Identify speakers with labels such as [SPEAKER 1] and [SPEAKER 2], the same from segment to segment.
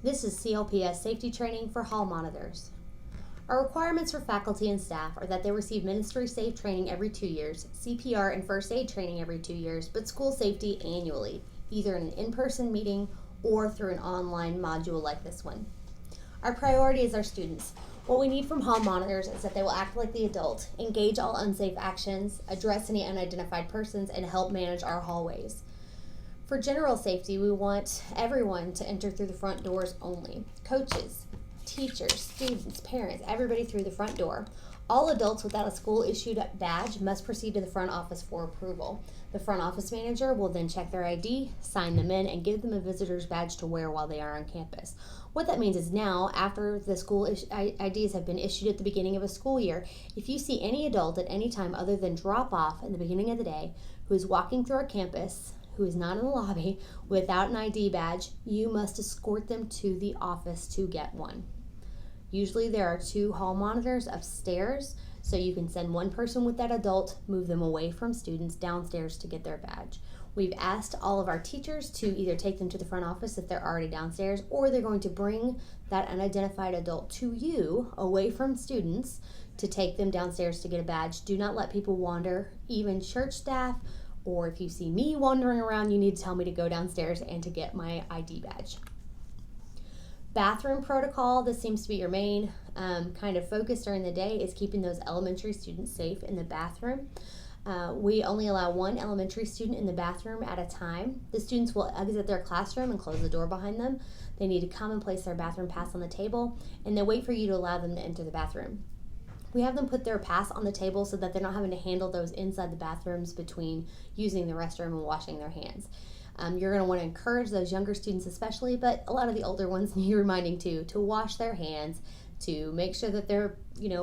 [SPEAKER 1] This is CLPS safety training for hall monitors. Our requirements for faculty and staff are that they receive ministry safe training every 2 years, CPR and first aid training every 2 years, but school safety annually, either in an in-person meeting or through an online module like this one. Our priority is our students. What we need from hall monitors is that they will act like the adult, engage all unsafe actions, address any unidentified persons, and help manage our hallways. For general safety, we want everyone to enter through the front doors only. Coaches, teachers, students, parents, everybody through the front door. All adults without a school-issued badge must proceed to the front office for approval. The front office manager will then check their ID, sign them in, and give them a visitor's badge to wear while they are on campus. What that means is now, after the school IDs have been issued at the beginning of a school year, if you see any adult at any time other than drop-off in the beginning of the day who is walking through our campus, who is not in the lobby without an ID badge, you must escort them to the office to get one. Usually there are 2 hall monitors upstairs, so you can send one person with that adult, move them away from students downstairs to get their badge. We've asked all of our teachers to either take them to the front office if they're already downstairs, or they're going to bring that unidentified adult to you away from students to take them downstairs to get a badge. Do not let people wander, even church staff, or if you see me wandering around, you need to tell me to go downstairs and to get my ID badge. Bathroom protocol, this seems to be your main kind of focus during the day, is keeping those elementary students safe in the bathroom. We only allow 1 elementary student in the bathroom at a time. The students will exit their classroom and close the door behind them. They need to come and place their bathroom pass on the table, and they wait for you to allow them to enter the bathroom. We have them put their pass on the table so that they're not having to handle those inside the bathrooms between using the restroom and washing their hands. You're going to want to encourage those younger students especially, but a lot of the older ones need reminding too, to wash their hands, to make sure that their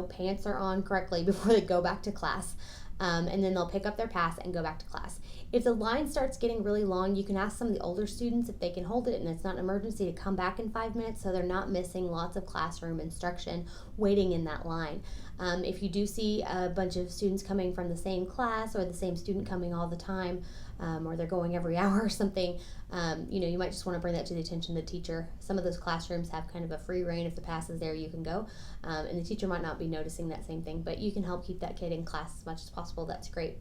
[SPEAKER 1] pants are on correctly before they go back to class. And then they'll pick up their pass and go back to class. If the line starts getting really long, you can ask some of the older students if they can hold it and it's not an emergency to come back in 5 minutes so they're not missing lots of classroom instruction waiting in that line. If you do see a bunch of students coming from the same class or the same student coming all the time, or they're going every hour or something, you might just want to bring that to the attention of the teacher. Some of those classrooms have kind of a free reign. If the pass is there, you can go. And the teacher might not be noticing that same thing, but you can help keep that kid in class as much as possible. That's great.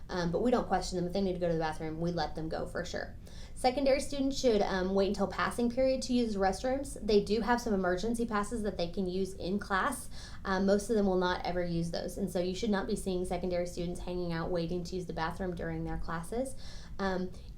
[SPEAKER 1] But we don't question them. If they need to go to the bathroom, we let them go for sure. Secondary students should wait until passing period to use the restrooms. They do have some emergency passes that they can use in class. Most of them will not ever use those, and so you should not be seeing secondary students hanging out waiting to use the bathroom during their classes.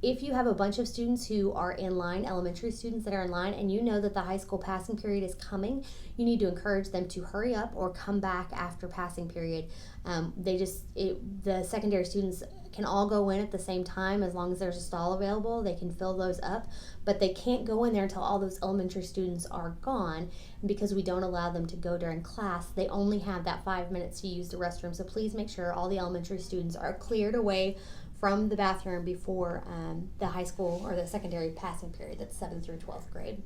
[SPEAKER 1] If you have a bunch of students who are in line, elementary students that are in line, and you know that the high school passing period is coming, you need to encourage them to hurry up or come back after passing period. The secondary students can all go in at the same time as long as there's a stall available. They can fill those up, but they can't go in there until all those elementary students are gone. And because we don't allow them to go during class, they only have that 5 minutes to use the restroom. So please make sure all the elementary students are cleared away from the bathroom before the high school or the secondary passing period. That's 7th through 12th grade.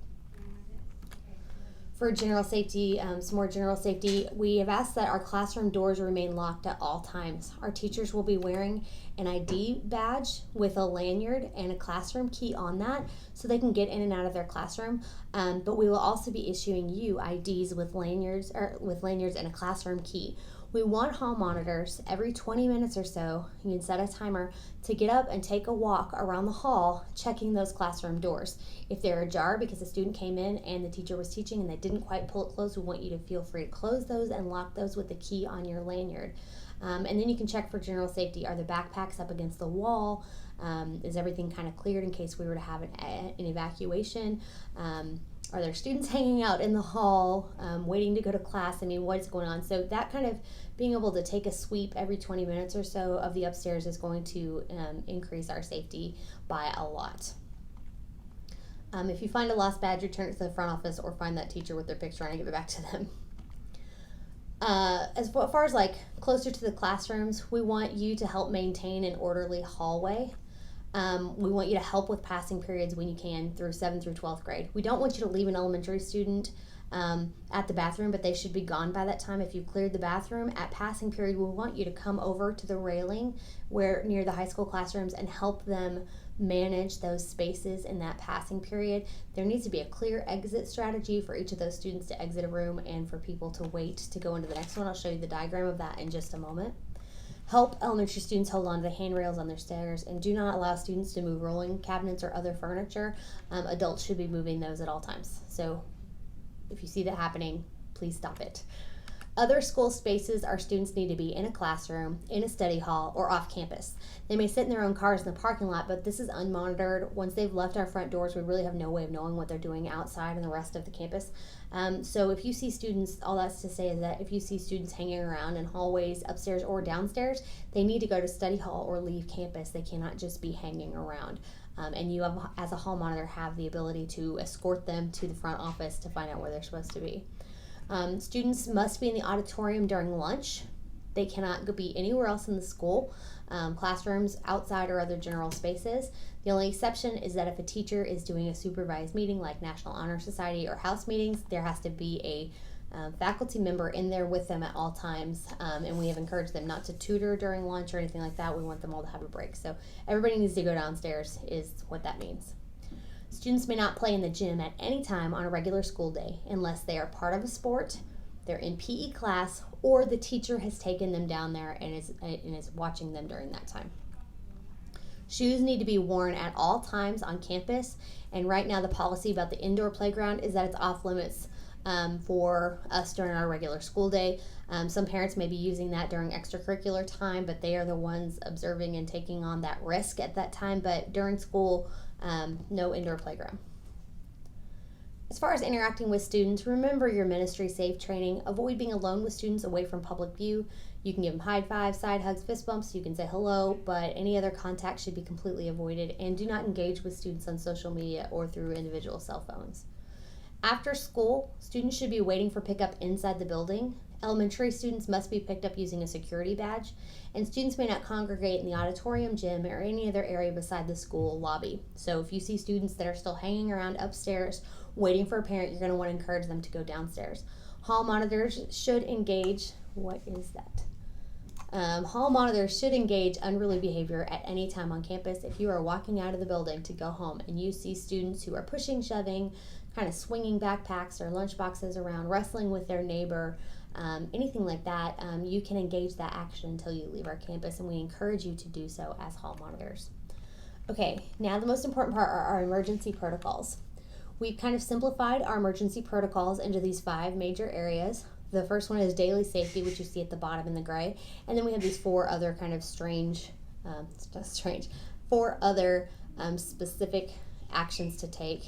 [SPEAKER 1] For general safety, some more general safety, we have asked that our classroom doors remain locked at all times. Our teachers will be wearing an ID badge with a lanyard and a classroom key on that so they can get in and out of their classroom. But we will also be issuing you IDs with lanyards and a classroom key. We want hall monitors every 20 minutes or so, you can set a timer, to get up and take a walk around the hall checking those classroom doors. If they're ajar because a student came in and the teacher was teaching and they didn't quite pull it closed, we want you to feel free to close those and lock those with the key on your lanyard. And then you can check for general safety. Are the backpacks up against the wall? Is everything kind of cleared in case we were to have an evacuation? Are there students hanging out in the hall waiting to go to class? What is going on? So that kind of being able to take a sweep every 20 minutes or so of the upstairs is going to increase our safety by a lot. If you find a lost badge, return it to the front office or find that teacher with their picture on and give it back to them. As far as closer to the classrooms, we want you to help maintain an orderly hallway. We want you to help with passing periods when you can through 7th through 12th grade. We don't want you to leave an elementary student at the bathroom, but they should be gone by that time. If you cleared the bathroom at passing period, we want you to come over to the railing near the high school classrooms and help them manage those spaces in that passing period. There needs to be a clear exit strategy for each of those students to exit a room and for people to wait to go into the next one. I'll show you the diagram of that in just a moment. Help elementary students hold on to the handrails on their stairs, and do not allow students to move rolling cabinets or other furniture. Adults should be moving those at all times. So if you see that happening, please stop it. Other school spaces our students need to be in a classroom, in a study hall, or off campus. They may sit in their own cars in the parking lot, but this is unmonitored. Once they've left our front doors, we really have no way of knowing what they're doing outside and the rest of the campus. So if you see students, all that's to say is that if you see students hanging around in hallways, upstairs or downstairs, they need to go to study hall or leave campus. They cannot just be hanging around. And you, have, as a hall monitor, have the ability to escort them to the front office to find out where they're supposed to be. Students must be in the auditorium during lunch. They cannot be anywhere else in the school, classrooms, outside, or other general spaces. The only exception is that if a teacher is doing a supervised meeting like National Honor Society or house meetings, there has to be a faculty member in there with them at all times, and we have encouraged them not to tutor during lunch or anything like that. We want them all to have a break. So everybody needs to go downstairs is what that means. Students may not play in the gym at any time on a regular school day unless they are part of a sport, they're in PE class, or the teacher has taken them down there and is watching them during that time. Shoes need to be worn at all times on campus, and right now the policy about the indoor playground is that it's off limits for us during our regular school day. Some parents may be using that during extracurricular time, but they are the ones observing and taking on that risk at that time. But during school, no indoor playground. As far as interacting with students, remember your ministry safe training. Avoid being alone with students away from public view. You can give them high fives, side hugs, fist bumps. You can say hello, but any other contact should be completely avoided. And do not engage with students on social media or through individual cell phones. After school, students should be waiting for pickup inside the building. Elementary students must be picked up using a security badge, and students may not congregate in the auditorium, gym, or any other area beside the school lobby. So if you see students that are still hanging around upstairs waiting for a parent, you're going to want to encourage them to go downstairs. Hall monitors should engage, hall monitors should engage unruly behavior at any time on campus. If you are walking out of the building to go home and you see students who are pushing, shoving, kind of swinging backpacks or lunch boxes around, wrestling with their neighbor, anything like that, you can engage that action until you leave our campus, and we encourage you to do so as hall monitors. Okay, now the most important part are our emergency protocols. We've kind of simplified our emergency protocols into these 5 major areas. The first one is daily safety, which you see at the bottom in the gray, and then we have these 4 other kind of four other specific actions to take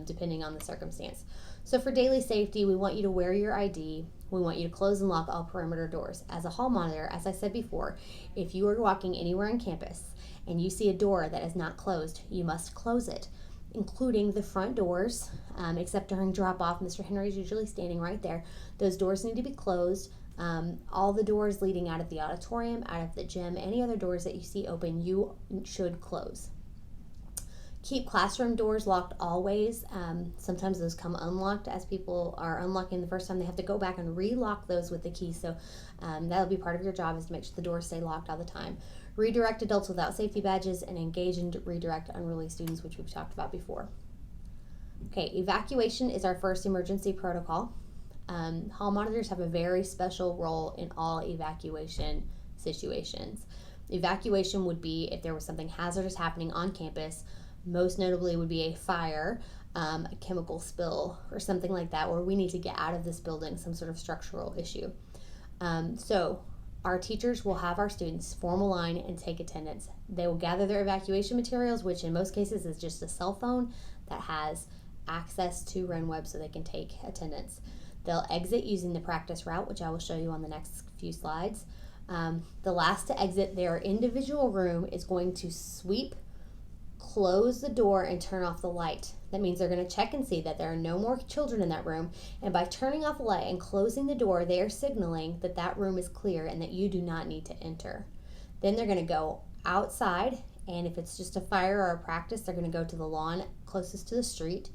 [SPEAKER 1] depending on the circumstance. So for daily safety, we want you to wear your ID. We want you to close and lock all perimeter doors. As a hall monitor, as I said before, if you are walking anywhere on campus and you see a door that is not closed, you must close it, including the front doors, except during drop-off. Mr. Henry is usually standing right there. Those doors need to be closed. All the doors leading out of the auditorium, out of the gym, any other doors that you see open, you should close. Keep classroom doors locked always. Sometimes those come unlocked. As people are unlocking the first time, they have to go back and relock those with the key. So that'll be part of your job, is to make sure the doors stay locked all the time. Redirect adults without safety badges, and engage and redirect unruly students, which we've talked about before. Okay, evacuation is our first emergency protocol. Hall monitors have a very special role in all evacuation situations. Evacuation would be if there was something hazardous happening on campus. Most notably would be a fire, a chemical spill, or something like that, where we need to get out of this building, some sort of structural issue. So our teachers will have our students form a line and take attendance. They will gather their evacuation materials, which in most cases is just a cell phone that has access to RenWeb so they can take attendance. They'll exit using the practice route, which I will show you on the next few slides. The last to exit their individual room is going to sweep, close the door, and turn off the light. That means they're going to check and see that there are no more children in that room, and by turning off the light and closing the door, they are signaling that that room is clear and that you do not need to enter. Then they're going to go outside, and if it's just a fire or a practice, they're going to go to the lawn closest to the street.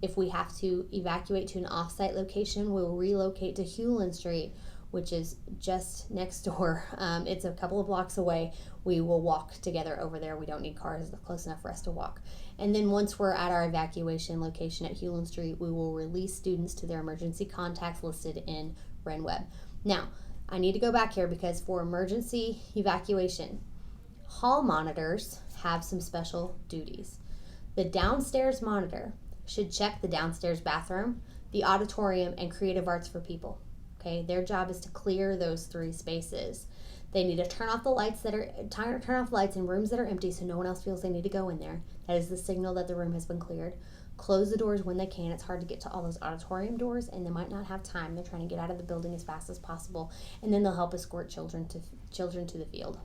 [SPEAKER 1] If we have to evacuate to an off-site location, we'll relocate to Hewlin Street which is just next door. It's a couple of blocks away. We will walk together over there. We don't need cars close enough for us to walk. And then once we're at our evacuation location at Hewlin Street, we will release students to their emergency contacts listed in RenWeb. Now, I need to go back here because for emergency evacuation, hall monitors have some special duties. The downstairs monitor should check the downstairs bathroom, the auditorium, and creative arts for people. Okay, their job is to clear those 3 spaces. They need to turn off lights in rooms that are empty so no one else feels they need to go in there. That is the signal that the room has been cleared. Close the doors when they can. It's hard to get to all those auditorium doors, and they might not have time. They're trying to get out of the building as fast as possible, and then they'll help escort children to the field.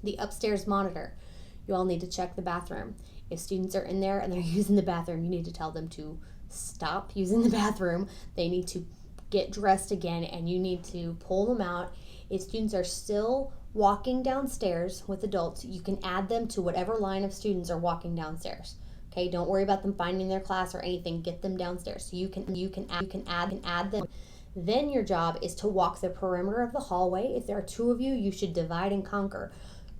[SPEAKER 1] The upstairs monitor, you all need to check the bathroom. If students are in there and they're using the bathroom, you need to tell them to stop using the bathroom. They need to get dressed again, and you need to pull them out. If students are still walking downstairs with adults, you can add them to whatever line of students are walking downstairs. Okay, don't worry about them finding their class or anything. Get them downstairs. So you can add them. Then your job is to walk the perimeter of the hallway. If there are 2 of you, you should divide and conquer.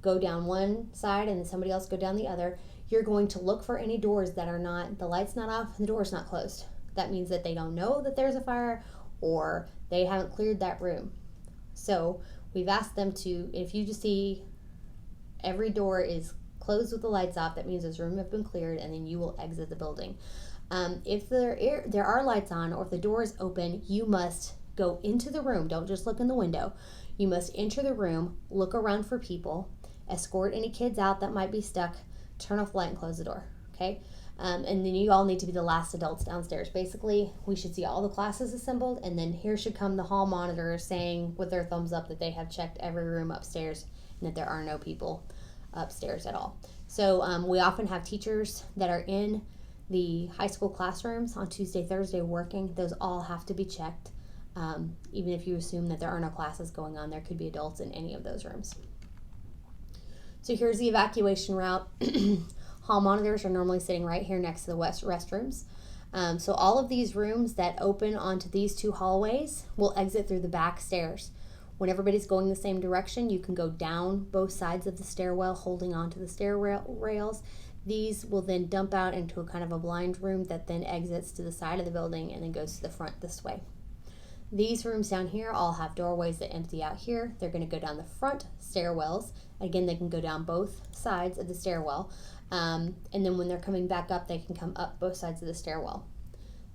[SPEAKER 1] Go down one side and then somebody else go down the other. You're going to look for any doors that are not, the light's not off and the door's not closed. That means that they don't know that there's a fire or they haven't cleared that room. So we've asked them to, if you just see every door is closed with the lights off, that means this room has been cleared, and then you will exit the building. If there are lights on or if the door is open, you must go into the room. Don't just look in the window. You must enter the room, look around for people, escort any kids out that might be stuck, turn off the light and close the door, okay? And then you all need to be the last adults downstairs. Basically, we should see all the classes assembled, and then here should come the hall monitor saying with their thumbs up that they have checked every room upstairs and that there are no people upstairs at all. So we often have teachers that are in the high school classrooms on Tuesday, Thursday working. Those all have to be checked. Even if you assume that there are no classes going on, there could be adults in any of those rooms. So here's the evacuation route. Hall monitors are normally sitting right here next to the restrooms. So all of these rooms that open onto these 2 hallways will exit through the back stairs. When everybody's going the same direction, you can go down both sides of the stairwell, holding onto the stair rails. These will then dump out into a kind of a blind room that then exits to the side of the building and then goes to the front this way. These rooms down here all have doorways that empty out here. They're going to go down the front stairwells. Again, they can go down both sides of the stairwell. And then when they're coming back up, they can come up both sides of the stairwell.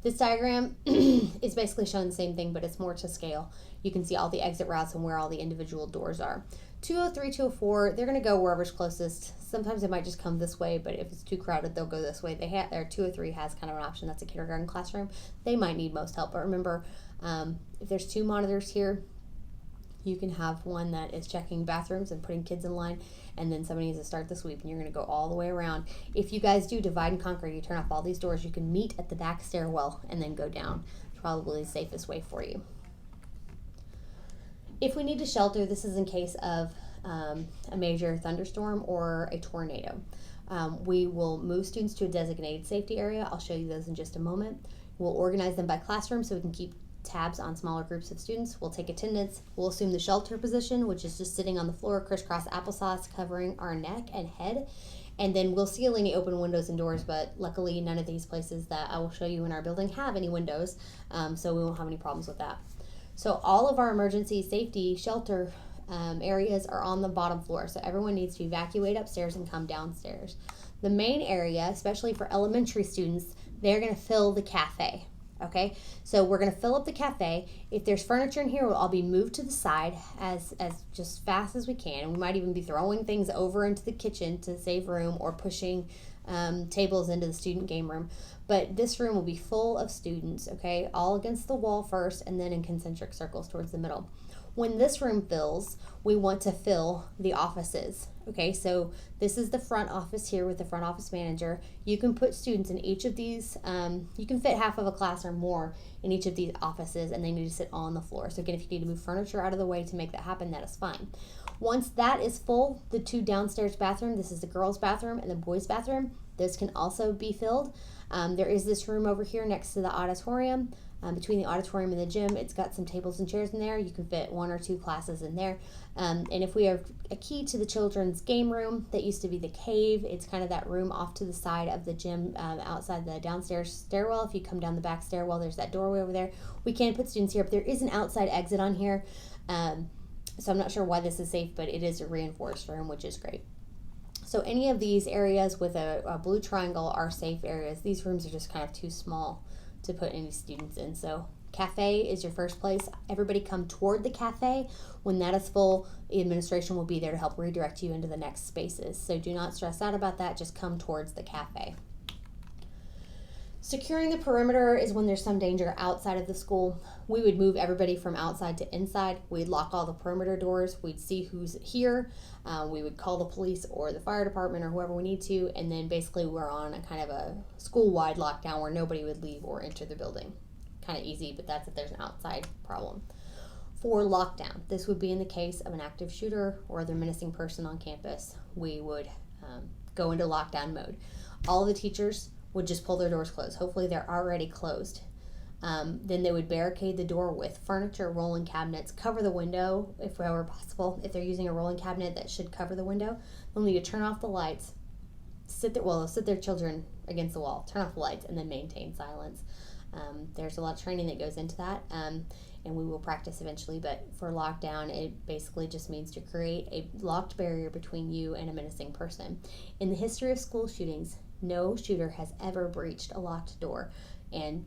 [SPEAKER 1] This diagram is basically showing the same thing, but it's more to scale. You can see all the exit routes and where all the individual doors are. 203, 204, they're going to go wherever's closest. Sometimes they might just come this way, but if it's too crowded, they'll go this way. 203 has kind of an option. That's a kindergarten classroom. They might need most help, but remember, if there's 2 monitors here, you can have one that is checking bathrooms and putting kids in line, and then somebody needs to start the sweep, and you're going to go all the way around. If you guys do divide and conquer, you turn off all these doors, you can meet at the back stairwell and then go down. It's probably the safest way for you. If we need to shelter, this is in case of a major thunderstorm or a tornado. We will move students to a designated safety area. I'll show you those in just a moment. We'll organize them by classroom so we can keep tabs on smaller groups of students. We'll take attendance. We'll assume the shelter position, which is just sitting on the floor, crisscross applesauce, covering our neck and head. And then we'll seal any open windows and doors, but luckily none of these places that I will show you in our building have any windows, so we won't have any problems with that. So all of our emergency safety shelter areas are on the bottom floor, so everyone needs to evacuate upstairs and come downstairs. The main area, especially for elementary students, they're going to fill the cafe. Okay, so we're going to fill up the cafe. If there's furniture in here, it'll all be moved to the side as just fast as we can. We might even be throwing things over into the kitchen to save room or pushing tables into the student game room. But this room will be full of students, okay, all against the wall first and then in concentric circles towards the middle. When this room fills, we want to fill the offices. Okay, so this is the front office here with the front office manager. You can put students in each of these. You can fit half of a class or more in each of these offices, and they need to sit on the floor. So again, if you need to move furniture out of the way to make that happen, that is fine. Once that is full, the 2 downstairs bathrooms, this is the girls' bathroom and the boys' bathroom, those can also be filled. There is this room over here next to the auditorium. between the auditorium and the gym. It's got some tables and chairs in there. You can fit 1 or 2 classes in there. And if we have a key to the children's game room that used to be the cave, it's kind of that room off to the side of the gym, outside the downstairs stairwell. If you come down the back stairwell, there's that doorway over there. We can put students here, but there is an outside exit on here. So I'm not sure why this is safe, but it is a reinforced room, which is great. So any of these areas with a blue triangle are safe areas. These rooms are just kind of too small to put any students in. So cafe is your first place. Everybody come toward the cafe. When that is full, the administration will be there to help redirect you into the next spaces. So do not stress out about that. Just come towards the cafe. Securing the perimeter is when there's some danger outside of the school. We would move everybody from outside to inside. We'd lock all the perimeter doors. We'd see who's here. We would call the police or the fire department or whoever we need to. And then basically we're on a kind of a school-wide lockdown where nobody would leave or enter the building. Kind of easy, but that's if there's an outside problem. For lockdown, this would be in the case of an active shooter or other menacing person on campus. We would go into lockdown mode. All the teachers would just pull their doors closed. Hopefully they're already closed. Then they would barricade the door with furniture, rolling cabinets, cover the window if ever possible. If they're using a rolling cabinet, that should cover the window. Then we would turn off the lights, sit their children against the wall, turn off the lights, and then maintain silence. There's a lot of training that goes into that, and we will practice eventually, but for lockdown, it basically just means to create a locked barrier between you and a menacing person. In the history of school shootings, no shooter has ever breached a locked door, and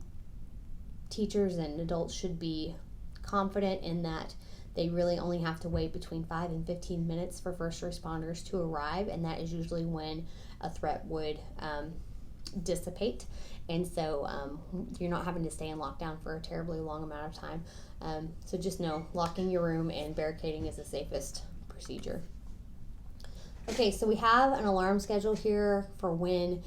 [SPEAKER 1] teachers and adults should be confident in that. They really only have to wait between 5 and 15 minutes for first responders to arrive, and that is usually when a threat would dissipate. And so you're not having to stay in lockdown for a terribly long amount of time. So just know, locking your room and barricading is the safest procedure. Okay, so we have an alarm schedule here for when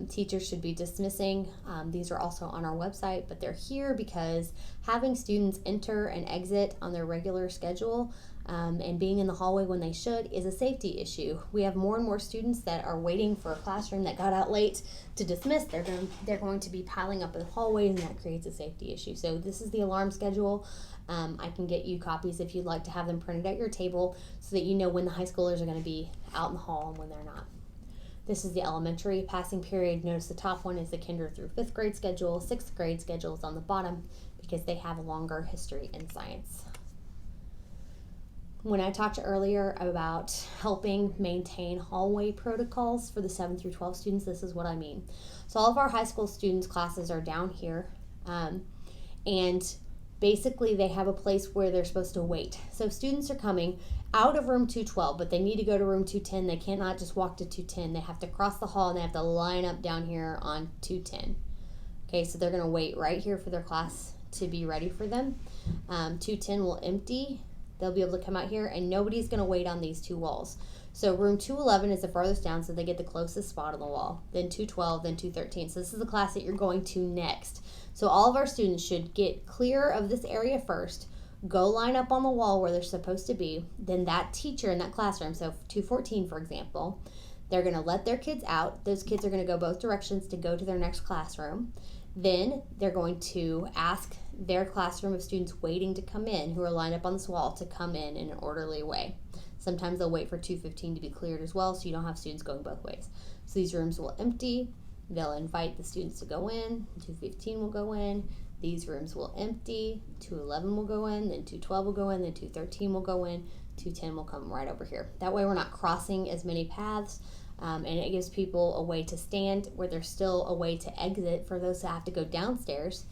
[SPEAKER 1] teachers should be dismissing. These are also on our website, but they're here because having students enter and exit on their regular schedule and being in the hallway when they should is a safety issue. We have more and more students that are waiting for a classroom that got out late to dismiss. They're going to be piling up in the hallways, and that creates a safety issue. So this is the alarm schedule. I can get you copies if you'd like to have them printed at your table so that you know when the high schoolers are going to be out in the hall and when they're not. This is the elementary passing period. Notice the top one is the kinder through 5th grade schedule. 6th grade schedule is on the bottom because they have a longer history in science. When I talked earlier about helping maintain hallway protocols for the 7 through 12 students, this is what I mean. So all of our high school students' classes are down here, and basically they have a place where they're supposed to wait. So students are coming out of room 212, but they need to go to room 210. They cannot just walk to 210. They have to cross the hall and they have to line up down here on 210. Okay, so they're going to wait right here for their class to be ready for them. 210 will empty. They'll be able to come out here, and nobody's going to wait on these two walls. So room 211 is the farthest down, so they get the closest spot on the wall. Then 212, then 213. So this is the class that you're going to next. So all of our students should get clear of this area first, go line up on the wall where they're supposed to be. Then that teacher in that classroom, so 214 for example, they're going to let their kids out. Those kids are going to go both directions to go to their next classroom. Then they're going to ask their classroom of students waiting to come in, who are lined up on this wall, to come in an orderly way. Sometimes they'll wait for 215 to be cleared as well, so you don't have students going both ways. So these rooms will empty. They'll invite the students to go in. 215 will go in. These rooms will empty. 211 will go in. Then 212 will go in. Then 213 will go in. 210 will come right over here. That way we're not crossing as many paths. And it gives people a way to stand where there's still a way to exit for those that have to go downstairs,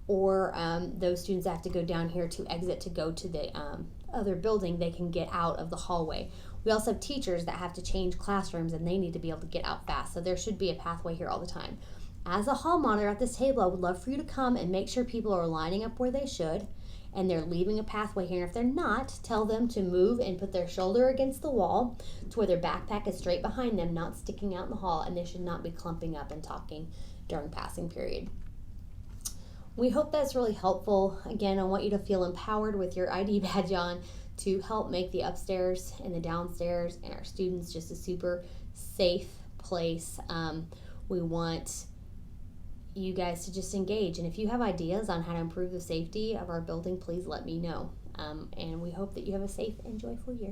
[SPEAKER 1] or those students that have to go down here to exit to go to the other building. They can get out of the hallway. We also have teachers that have to change classrooms, and they need to be able to get out fast. So there should be a pathway here all the time. As a hall monitor at this table, I would love for you to come and make sure people are lining up where they should, and they're leaving a pathway here. And if they're not, tell them to move and put their shoulder against the wall to where their backpack is straight behind them, not sticking out in the hall, and they should not be clumping up and talking during passing period. We hope that's really helpful. Again, I want you to feel empowered with your ID badge on to help make the upstairs and the downstairs and our students just a super safe place. We want you guys to just engage. And if you have ideas on how to improve the safety of our building, please let me know. And we hope that you have a safe and joyful year.